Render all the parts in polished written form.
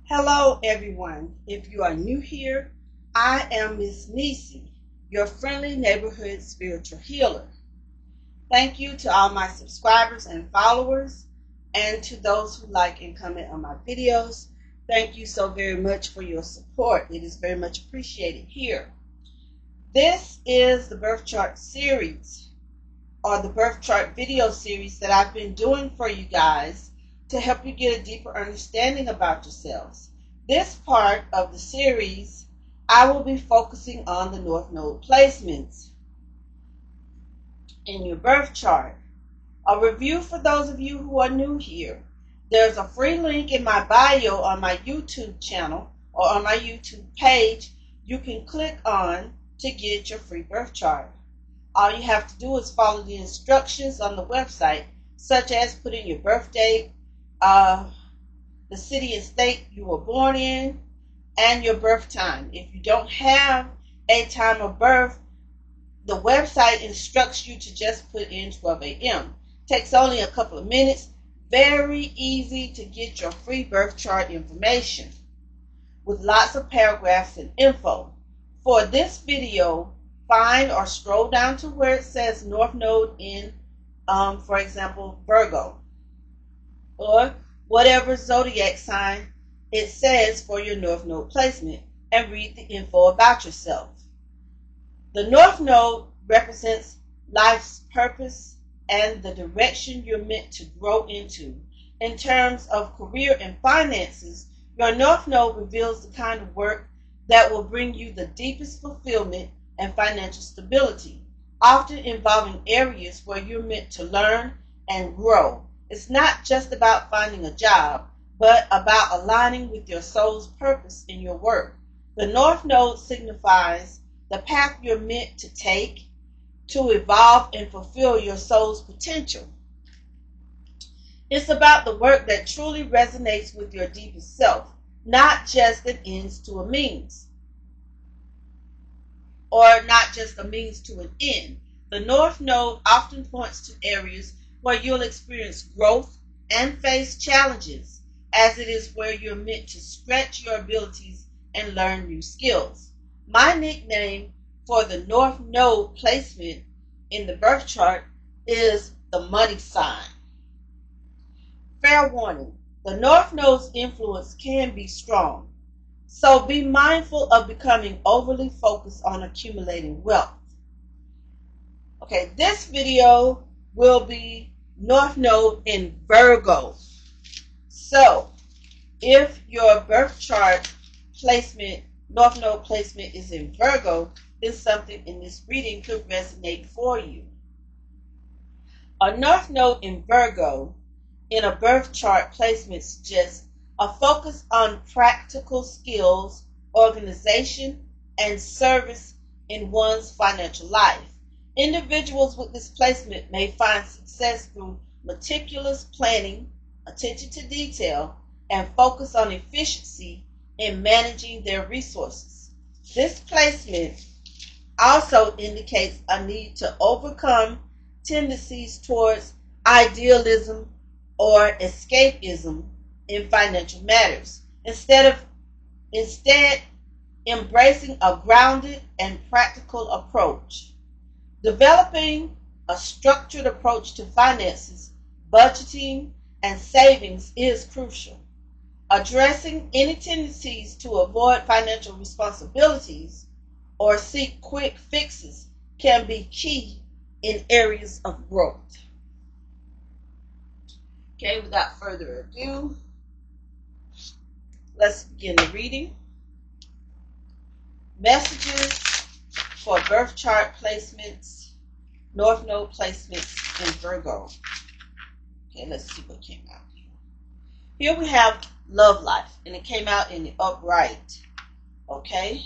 Hello everyone. If you are new here, I am Miss Nisi, your friendly neighborhood spiritual healer. Thank you to all my subscribers and followers, and to those who like and comment on my videos. Thank you so very much for your support. It is very much appreciated here. This is the birth chart series, or the birth chart video series that I've been doing for you guys to help you get a deeper understanding about yourselves. This part of the series, I will be focusing on the North Node placements in your birth chart. A review for those of you who are new here. There's a free link in my bio on my YouTube channel or on my YouTube page you can click on to get your free birth chart. All you have to do is follow the instructions on the website, such as put in your birth date, the city and state you were born in, and your birth time. If you don't have a time of birth, the website instructs you to just put in 12 a.m. Takes only a couple of minutes. Very easy to get your free birth chart information with lots of paragraphs and info. For this video, find or scroll down to where it says North Node in, for example, Virgo, or whatever zodiac sign it says for your North Node placement, and read the info about yourself. The North Node represents life's purpose and the direction you're meant to grow into. In terms of career and finances, your North Node reveals the kind of work that will bring you the deepest fulfillment and financial stability, often involving areas where you're meant to learn and grow. It's not just about finding a job, but about aligning with your soul's purpose in your work. The North Node signifies the path you're meant to take to evolve and fulfill your soul's potential. It's about the work that truly resonates with your deepest self, not just an ends to a means, or not just a means to an end. The North Node often points to areas where you'll experience growth and face challenges, as it is where you're meant to stretch your abilities and learn new skills. My nickname for the North Node placement in the birth chart is the money sign. Fair warning, the North Node's influence can be strong, so be mindful of becoming overly focused on accumulating wealth. Okay, this video will be North Node in Virgo. So, if your birth chart placement, North Node placement is in Virgo, then something in this reading could resonate for you. A North Node in Virgo in a birth chart placement suggests a focus on practical skills, organization, and service in one's financial life. Individuals with this placement may find success through meticulous planning, attention to detail, and focus on efficiency in managing their resources. This placement also indicates a need to overcome tendencies towards idealism or escapism in financial matters, instead embracing a grounded and practical approach. Developing a structured approach to finances, budgeting, and savings is crucial. Addressing any tendencies to avoid financial responsibilities or seek quick fixes can be key in areas of growth. Okay, without further ado, let's begin the reading. Messages for birth chart placements, North Node placements in Virgo. Okay, let's see what came out here. Here we have love life, and it came out in the upright. Okay,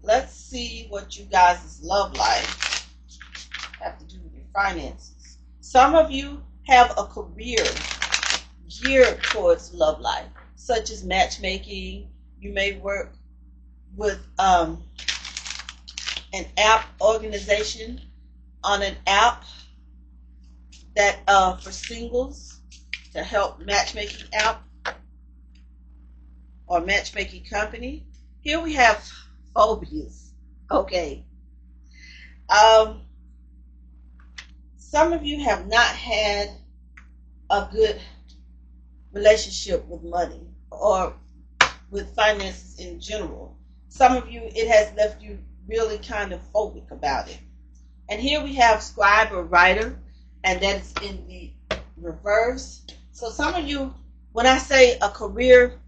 let's see what you guys' love life have to do with your finances. Some of you have a career geared towards love life, such as matchmaking. You may work with an app organization on an app that for singles, to help matchmaking app. or matchmaking company. Here we have phobias. Okay. Um, some of you have not had a good relationship with money or with finances in general. Some of you, it has left you really kind of phobic about it. And here we have scribe or writer, and that is in the reverse. So some of you, when I say a career,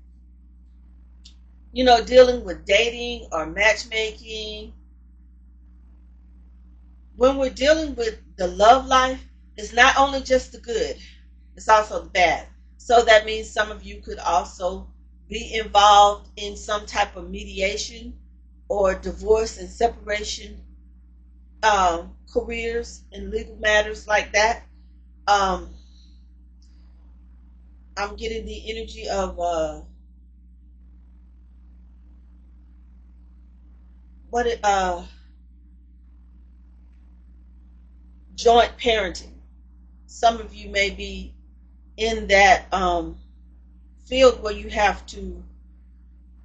dealing with dating or matchmaking, when we're dealing with the love life, it's not only just the good, it's also the bad. So that means some of you could also be involved in some type of mediation or divorce and separation careers and legal matters like that. Um, I'm getting the energy of what it joint parenting. Some of you may be in that field where you have to.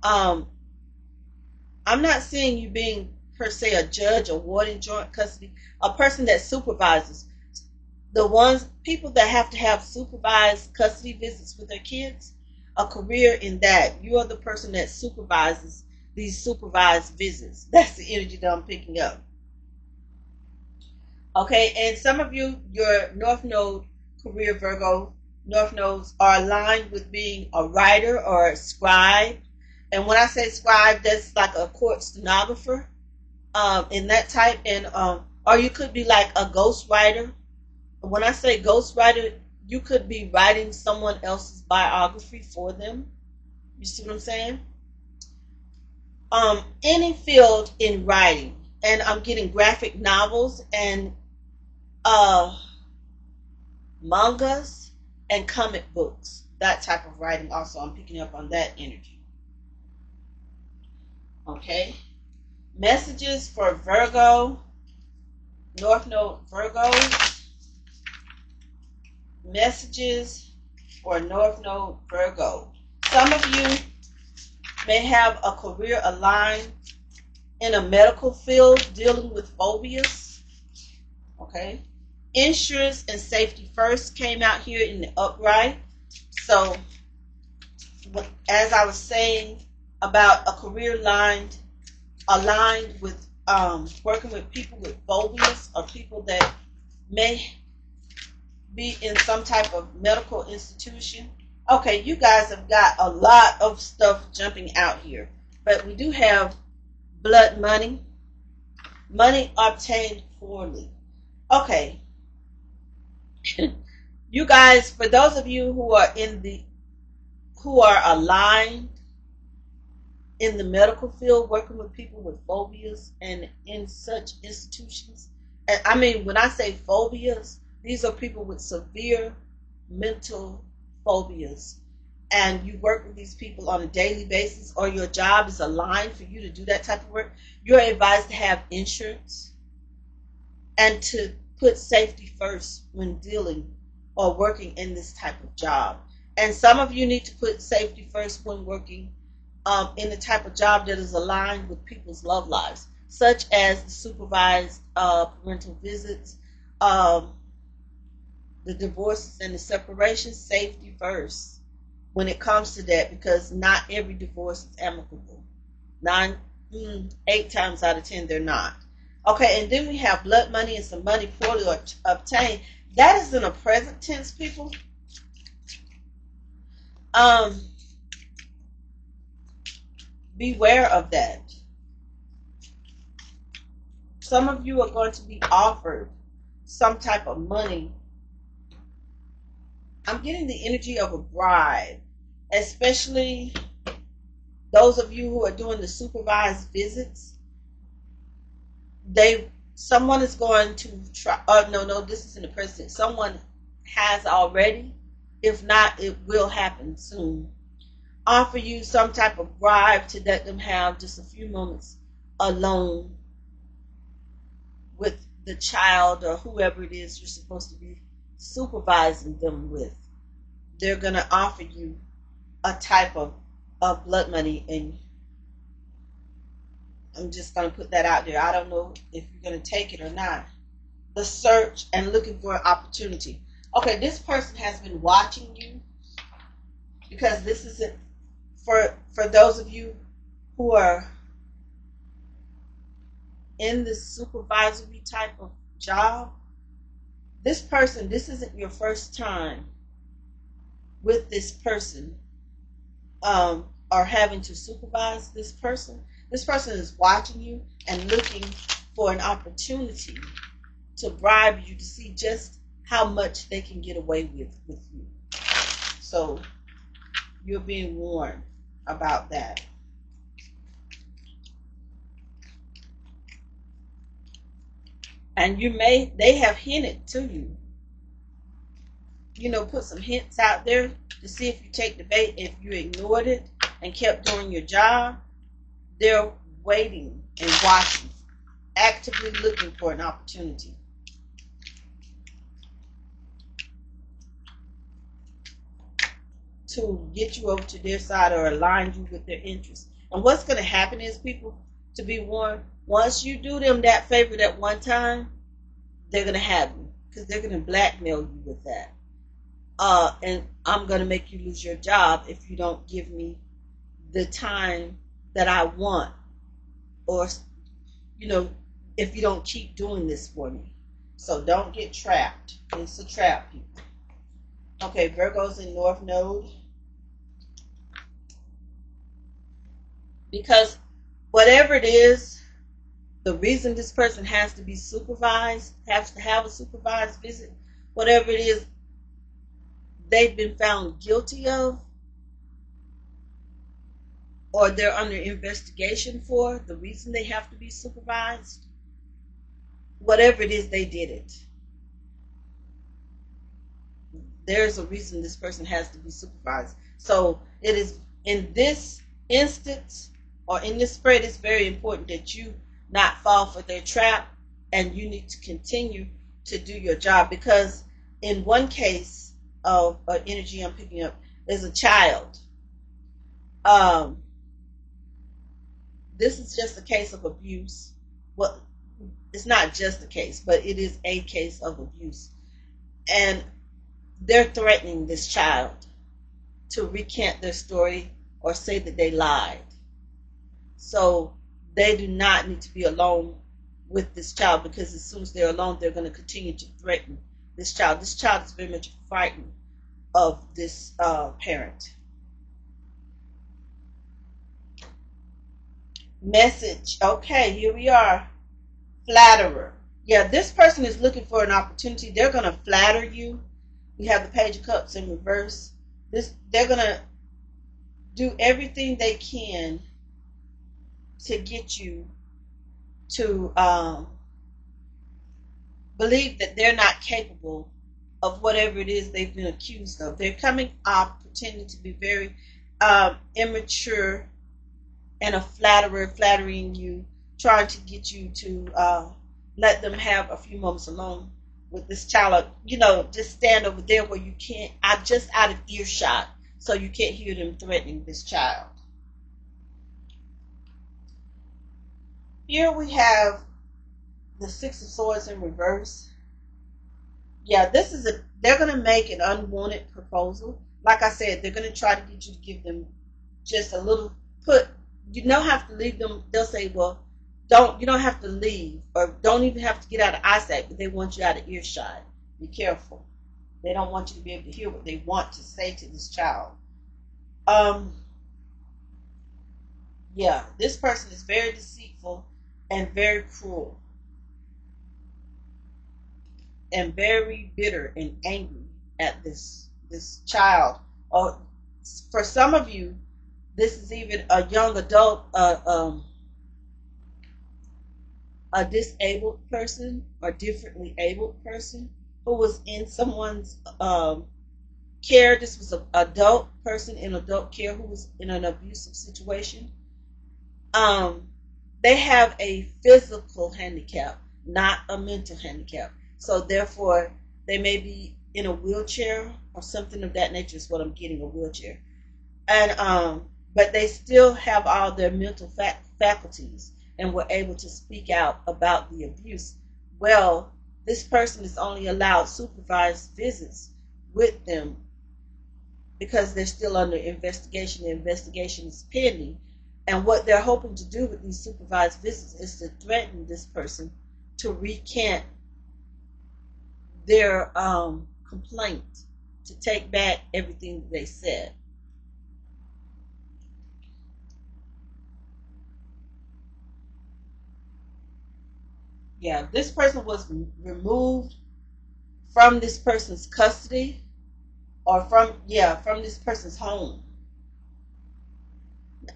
Um, I'm not seeing you being per se a judge or ward in joint custody, a person that supervises. The ones people that have to have supervised custody visits with their kids, a career in that. You are the person that supervises these supervised visits. That's the energy that I'm picking up. Okay, and some of you, your North Node career, Virgo, North Nodes are aligned with being a writer or a scribe. And when I say scribe, that's like a court stenographer in that type. And or you could be like a ghost writer. When I say ghost writer, you could be writing someone else's biography for them. You see what I'm saying? Any field in writing, and I'm getting graphic novels and uh, mangas and comic books. That type of writing also. I'm picking up on that energy. Okay. Messages for Virgo, North Node Virgo. Messages for North Node Virgo. Some of you may have a career aligned in a medical field dealing with phobias. Okay. Insurance and safety first came out here in the upright. So, as I was saying about a career aligned with working with people with phobias or people that may be in some type of medical institution. Okay, you guys have got a lot of stuff jumping out here, but we do have blood money, money obtained poorly. Okay, you guys, for those of you who are aligned in the medical field, working with people with phobias and in such institutions, and I mean, when I say phobias, these are people with severe mental phobias, and you work with these people on a daily basis, or your job is aligned for you to do that type of work. You're advised to have insurance and to put safety first when dealing or working in this type of job. And some of you need to put safety first when working in the type of job that is aligned with people's love lives, such as the supervised parental visits, the divorces and the separations. Safety first when it comes to that, because not every divorce is amicable. 8 times out of 10 they're not. Okay, and then we have blood money and some money poorly obtained. That is in a present tense, people. Beware of that. Some of you are going to be offered some type of money. I'm getting the energy of a bribe, especially those of you who are doing the supervised visits. Someone is going to try. No, this is in the present. Someone has already. If not, it will happen soon. Offer you some type of bribe to let them have just a few moments alone with the child or whoever it is you're supposed to be supervising them with. They're going to offer you a type of of blood money, and I'm just going to put that out there. I don't know if you're going to take it or not. The search and looking for an opportunity. Okay, this person has been watching you, because this isn't for those of you who are in this supervisory type of job. This person, this isn't your first time with this person, or having to supervise this person. This person is watching you and looking for an opportunity to bribe you, to see just how much they can get away with you. So you're being warned about that. And they have hinted to you, put some hints out there to see if you take the bait. If you ignored it and kept doing your job, they're waiting and watching, actively looking for an opportunity. To get you over to their side or align you with their interests. And what's going to happen is, people, to be warned, once you do them that favor that one time, they're going to have you, because they're going to blackmail you with that. And I'm going to make you lose your job if you don't give me the time that I want, or if you don't keep doing this for me. So don't get trapped. It's a trap, people. Okay, Virgo's in North Node. Because whatever it is, the reason this person has to be supervised, has to have a supervised visit, whatever it is they've been found guilty of, or they're under investigation for, the reason they have to be supervised, whatever it is, they did it. There's a reason this person has to be supervised. So it is, in this instance, or in this spread, it's very important that you not fall for their trap, and you need to continue to do your job. Because in one case of energy I'm picking up, is a child. This is just a case of abuse. Well, it's not just a case, but it is a case of abuse. And they're threatening this child to recant their story or say that they lied. So they do not need to be alone with this child, because as soon as they're alone, they're going to continue to threaten this child. This child is very much frightened of this parent. Message. Okay, here we are. Flatterer. Yeah, this person is looking for an opportunity. They're going to flatter you. We have the Page of Cups in reverse. They're going to do everything they can to get you to believe that they're not capable of whatever it is they've been accused of. They're coming off pretending to be very immature and a flatterer, flattering you, trying to get you to let them have a few moments alone with this child. Just stand over there where you can't, just out of earshot, so you can't hear them threatening this child. Here we have the Six of Swords in reverse. Yeah, they're going to make an unwanted proposal. Like I said, they're going to try to get you to give them just a little you don't have to leave them. They'll say, well, you don't have to leave, or don't even have to get out of eyesight, but they want you out of earshot. Be careful. They don't want you to be able to hear what they want to say to this child. Yeah, this person is very deceitful and very cruel and very bitter and angry at this child. Or for some of you, this is even a young adult, a disabled person or differently abled person who was in someone's care. This was an adult person in adult care who was in an abusive situation. They have a physical handicap, not a mental handicap. So therefore, they may be in a wheelchair or something of that nature is what I'm getting, a wheelchair. And but they still have all their mental faculties and were able to speak out about the abuse. Well, this person is only allowed supervised visits with them because they're still under investigation. The investigation is pending. And what they're hoping to do with these supervised visits is to threaten this person to recant their complaint, to take back everything that they said. Yeah, this person was removed from this person's custody, or from this person's home.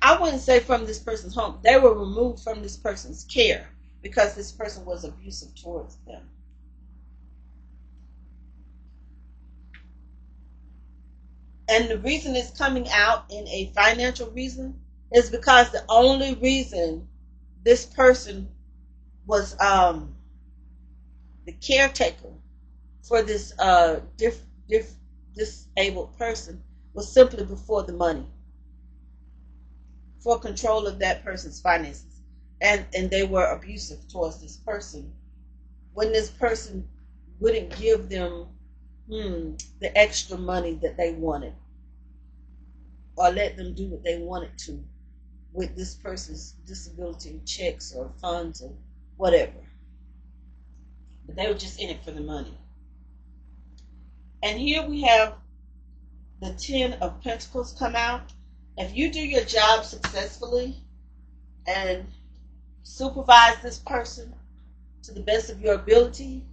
I wouldn't say from this person's home. They were removed from this person's care because this person was abusive towards them. And the reason it's coming out in a financial reason is because the only reason this person was the caretaker for this disabled person was simply before the money, for control of that person's finances. And they were abusive towards this person when this person wouldn't give them the extra money that they wanted, or let them do what they wanted to with this person's disability checks or funds or whatever. But they were just in it for the money. And here we have the 10 of Pentacles come out. If you do your job successfully and supervise this person to the best of your ability,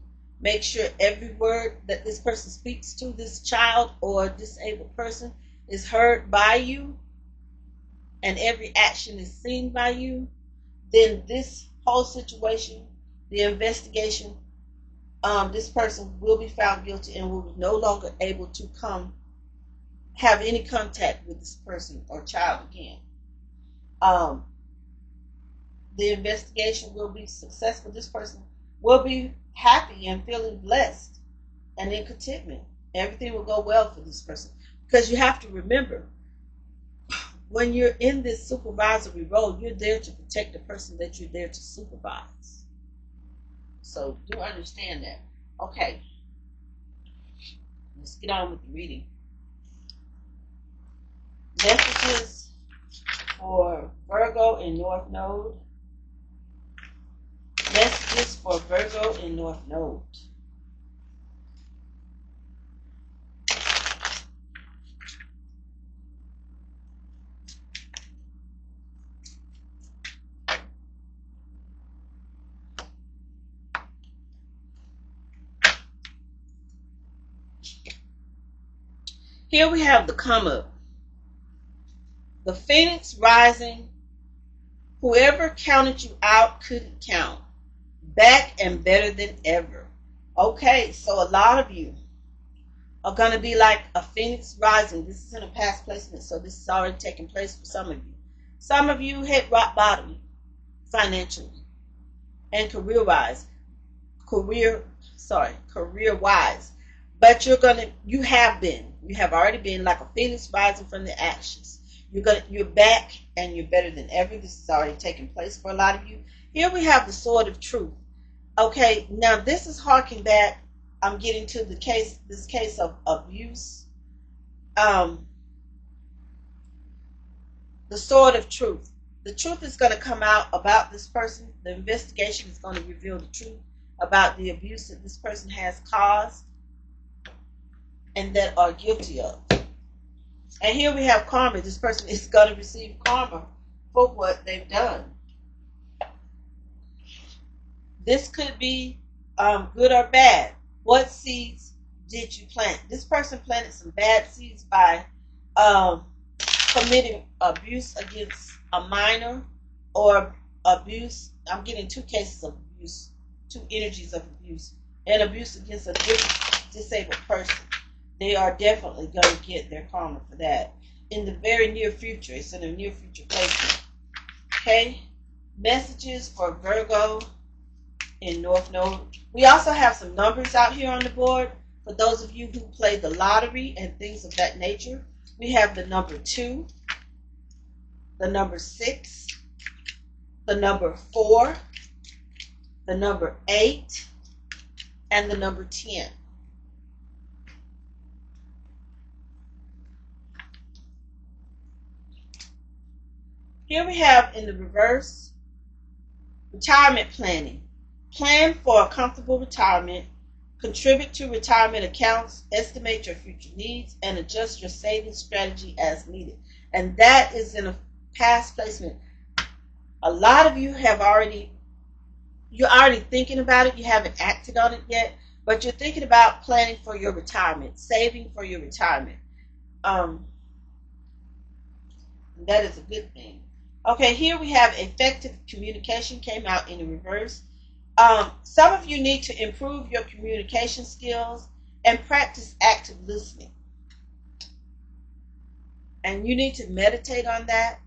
make sure every word that this person speaks to this child or disabled person is heard by you, and every action is seen by you, then this whole situation, the investigation, this person will be found guilty and will be no longer able to have any contact with this person or child again. The investigation will be successful. This person will be happy and feeling blessed and in contentment. Everything will go well for this person. Because you have to remember, when you're in this supervisory role, you're there to protect the person that you're there to supervise. So do understand that. Okay, let's get on with the reading. Messages for Virgo in North Node. Messages for Virgo in North Node. Here we have the come up. The phoenix rising. Whoever counted you out couldn't count. Back and better than ever. Okay, so a lot of you are going to be like a phoenix rising. This is in a past placement, so this is already taking place for some of you. Some of you hit rock bottom financially and career-wise. Career-wise. But you have already been like a phoenix rising from the ashes. You're back and you're better than ever. This is already taking place for a lot of you. Here we have the sword of truth. Okay, now this is harking back. I'm getting to this case of abuse. The sword of truth. The truth is going to come out about this person. The investigation is going to reveal the truth about the abuse that this person has caused and that are guilty of. And here we have karma. This person is going to receive karma for what they've done. This could be good or bad. What seeds did you plant? This person planted some bad seeds by committing abuse against a minor, or abuse. I'm getting two cases of abuse, two energies of abuse, and abuse against a disabled person. They are definitely going to get their karma for that in the very near future. It's in a near future placement. Okay? Messages for Virgo in North Node. We also have some numbers out here on the board for those of you who play the lottery and things of that nature. We have the number 2, the number 6, the number 4, the number 8, and the number 10. Here we have in the reverse, retirement planning. Plan for a comfortable retirement. Contribute to retirement accounts. Estimate your future needs and adjust your savings strategy as needed. And that is in a past placement. A lot of you you're already thinking about it. You haven't acted on it yet, but you're thinking about planning for your retirement, saving for your retirement. That is a good thing. Okay, here we have effective communication came out in the reverse. Some of you need to improve your communication skills and practice active listening. And you need to meditate on that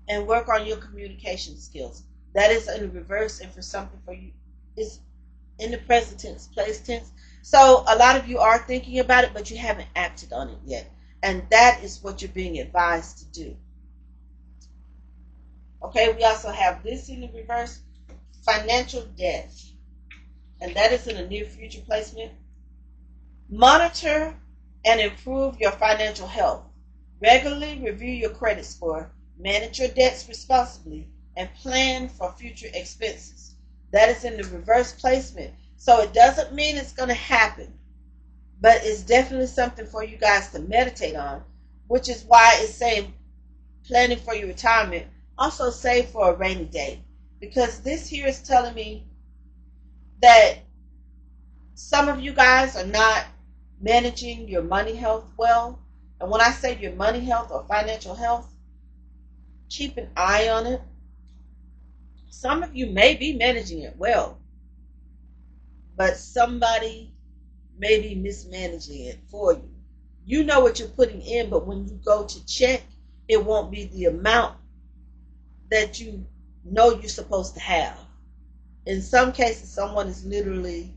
and work on your communication skills. That is in the reverse, and for something for you is in the present tense, place tense. So a lot of you are thinking about it, but you haven't acted on it yet. And that is what you're being advised to do. Okay, we also have this in the reverse, financial debt. And that is in a near future placement. Monitor and improve your financial health. Regularly review your credit score. Manage your debts responsibly and plan for future expenses. That is in the reverse placement. So it doesn't mean it's going to happen, but it's definitely something for you guys to meditate on, which is why it's saying planning for your retirement. Also save for a rainy day, because this here is telling me that some of you guys are not managing your money health well. And when I say your money health or financial health, keep an eye on it. Some of you may be managing it well, but somebody may be mismanaging it for you. You know what you're putting in, but when you go to check, it won't be the amount that you know you're supposed to have. In some cases, someone is literally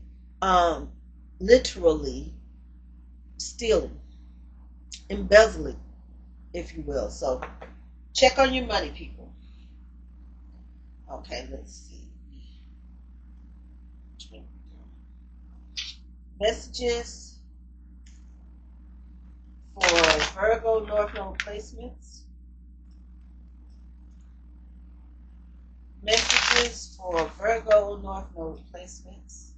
stealing, embezzling, if you will. So check on your money, people. Okay, let's see. Messages for Virgo North Node placements. Messages for Virgo North Node placements.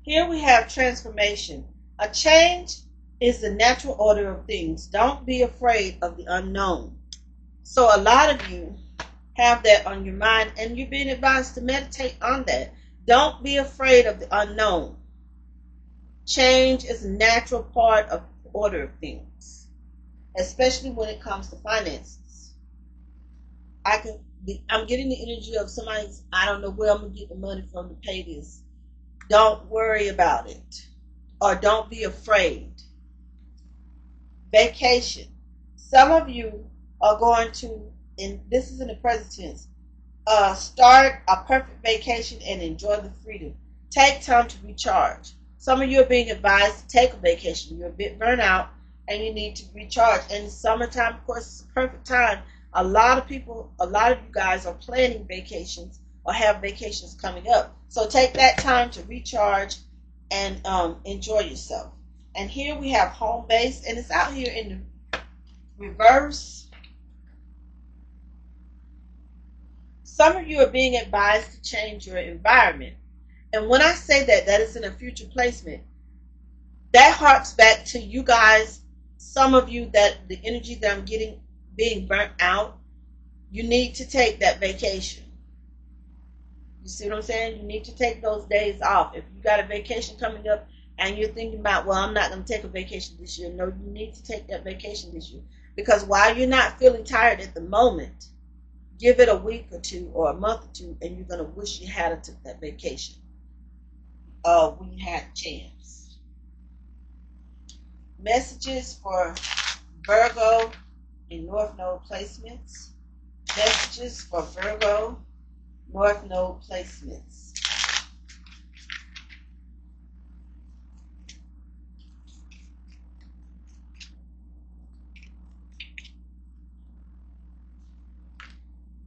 Here we have transformation. A change is the natural order of things. Don't be afraid of the unknown. So a lot of you have that on your mind, and you're being advised to meditate on that. Don't be afraid of the unknown. Change is a natural part of the order of things, especially when it comes to finances. I'm getting the energy of somebody, I don't know where I'm going to get the money from to pay this. Don't worry about it, or don't be afraid. Vacation. Some of you are going to, and this is in the present tense, start a perfect vacation and enjoy the freedom. Take time to recharge. Some of you are being advised to take a vacation. You're a bit burnt out and you need to recharge. And summertime, of course, is the perfect time. A lot of you guys are planning vacations or have vacations coming up. So take that time to recharge and enjoy yourself. And here we have home base, and it's out here in the reverse. Some of you are being advised to change your environment. And when I say that is in a future placement, that harks back to you guys, some of you, that the energy that I'm getting being burnt out, you need to take that vacation. You see what I'm saying? You need to take those days off. If you got a vacation coming up and you're thinking about, well, I'm not going to take a vacation this year. No, you need to take that vacation this year. Because while you're not feeling tired at the moment, give it a week or two or a month or two, and you're going to wish you had took that vacation when you had a chance. Messages for Virgo in North Node placements. Messages for Virgo North Node placements.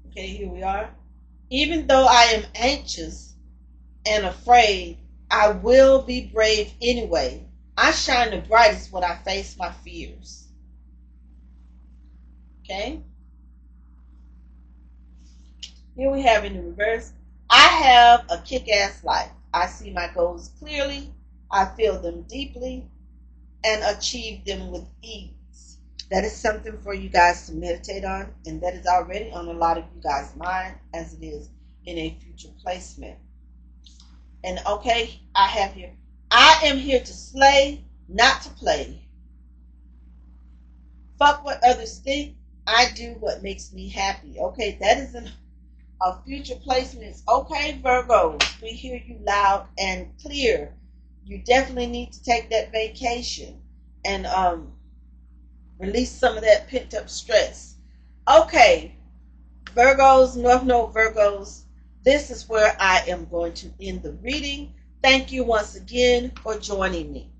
Okay, here we are. Even though I am anxious and afraid, I will be brave anyway. I shine the brightest when I face my fears. Okay? Here we have in the reverse. I have a kick-ass life. I see my goals clearly. I feel them deeply and achieve them with ease. That is something for you guys to meditate on, and that is already on a lot of you guys' mind as it is in a future placement. And okay, I have here, I am here to slay, not to play. Fuck what others think. I do what makes me happy. Okay, that is a future placements. Okay, Virgos, we hear you loud and clear. You definitely need to take that vacation and release some of that pent up stress. Okay, Virgos, North Node Virgos, this is where I am going to end the reading. Thank you once again for joining me.